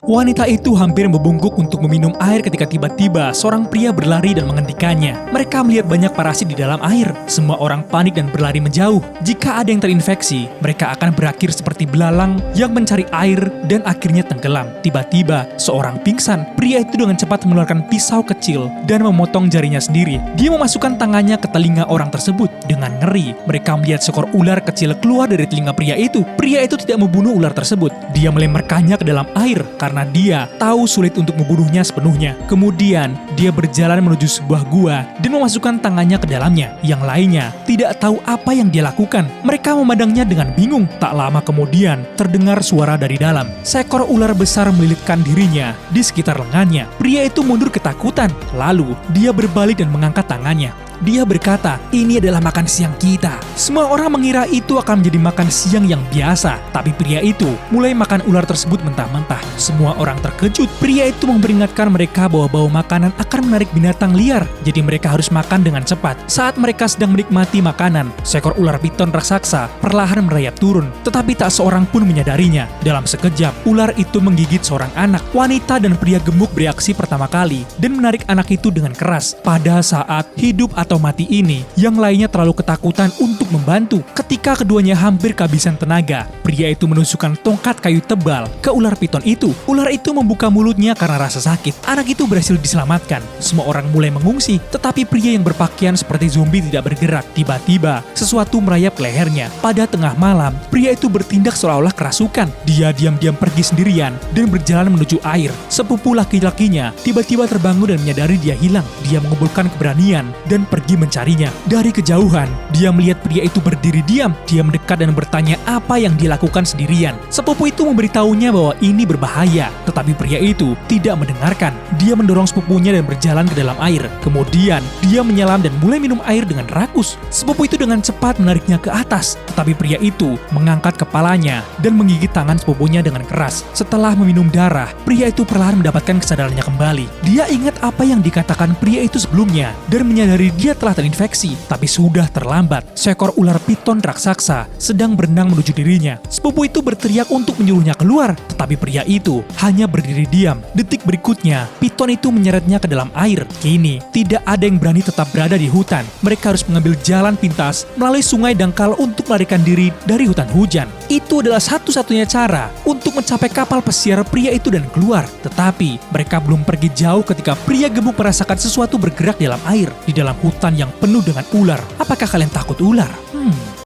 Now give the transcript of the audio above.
Wanita itu hampir membungkuk untuk meminum air ketika tiba-tiba seorang pria berlari dan menghentikannya. Mereka melihat banyak parasit di dalam air. Semua orang panik dan berlari menjauh. Jika ada yang terinfeksi, mereka akan berakhir seperti belalang yang mencari air dan akhirnya tenggelam. Tiba-tiba, seorang pingsan. Pria itu dengan cepat mengeluarkan pisau kecil dan memotong jarinya sendiri. Dia memasukkan tangannya ke telinga orang tersebut. Dengan ngeri, mereka melihat seekor ular kecil keluar dari telinga pria itu. Pria itu tidak membunuh ular tersebut. Dia melemparkannya ke dalam air karena dia tahu sulit untuk membunuhnya sepenuhnya. Kemudian, dia berjalan menuju sebuah gua dan memasukkan tangannya ke dalamnya. Yang lainnya tidak tahu apa yang dia lakukan. Mereka memandangnya dengan bingung. Tak lama kemudian, terdengar suara dari dalam. Seekor ular besar melilitkan dirinya di sekitar lengannya. Pria itu mundur ketakutan. Lalu, dia berbalik dan mengangkat tangannya. Dia berkata, "Ini adalah makan siang kita." Semua orang mengira itu akan menjadi makan siang yang biasa, tapi pria itu mulai makan ular tersebut mentah-mentah. Semua orang terkejut. Pria itu memperingatkan mereka bahwa bau makanan akan menarik binatang liar, jadi mereka harus makan dengan cepat. Saat mereka sedang menikmati makanan, seekor ular piton raksasa perlahan merayap turun, tetapi tak seorang pun menyadarinya. Dalam sekejap, ular itu menggigit seorang anak. Wanita dan pria gemuk bereaksi pertama kali dan menarik anak itu dengan keras. Pada saat hidup atau mati ini, yang lainnya terlalu ketakutan untuk membantu. Ketika keduanya hampir kehabisan tenaga, pria itu menusukkan tongkat kayu tebal ke ular piton itu. Ular itu membuka mulutnya karena rasa sakit. Anak itu berhasil diselamatkan. Semua orang mulai mengungsi, tetapi pria yang berpakaian seperti zombie tidak bergerak. Tiba-tiba, sesuatu merayap ke lehernya. Pada tengah malam, pria itu bertindak seolah-olah kerasukan. Dia diam-diam pergi sendirian dan berjalan menuju air. Sepupu laki-lakinya tiba-tiba terbangun dan menyadari dia hilang. Dia mengumpulkan keberanian dan pergi mencarinya. Dari kejauhan, dia melihat pria itu berdiri diam. Dia mendekat dan bertanya apa yang dia lakukan sendirian. Sepupu itu memberitahunya bahwa ini berbahaya, tetapi pria itu tidak mendengarkan. Dia mendorong sepupunya dan berjalan ke dalam air. Kemudian, dia menyelam dan mulai minum air dengan rakus. Sepupu itu dengan cepat menariknya ke atas, tetapi pria itu mengangkat kepalanya dan menggigit tangan sepupunya dengan keras. Setelah meminum darah, pria itu perlahan mendapatkan kesadarannya kembali. Dia ingat apa yang dikatakan pria itu sebelumnya dan menyadari dia telah terinfeksi, tapi sudah terlambat. Seekor ular piton raksasa sedang berenang menuju dirinya. Sepupu itu berteriak untuk menyuruhnya keluar, tetapi pria itu hanya berdiri diam. Detik berikutnya, piton itu menyeretnya ke dalam air. Kini, tidak ada yang berani tetap berada di hutan. Mereka harus mengambil jalan pintas melalui sungai dangkal untuk melarikan diri dari hutan hujan. Itu adalah satu-satunya cara untuk mencapai kapal pesiar pria itu dan keluar. Tetapi, mereka belum pergi jauh ketika pria gemuk merasakan sesuatu bergerak di dalam air, di dalam hutan yang penuh dengan ular. Apakah kalian takut ular?